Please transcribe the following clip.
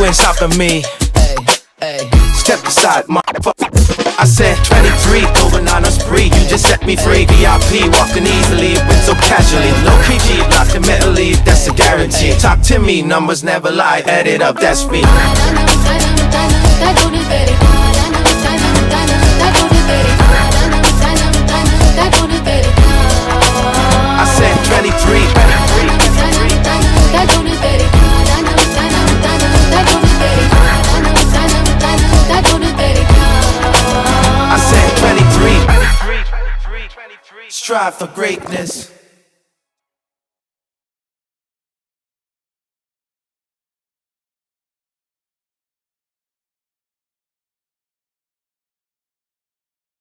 ain't stopping me. Hey, hey. Step aside, motherfucker. I said 23, going on a spree. You just set me free. VIP, walking easily, with so casually. No PG, locked in mentally, that's a guarantee. Talk to me, numbers never lie. Add it up, that's me. I said 23. I said 23. Strive for greatness.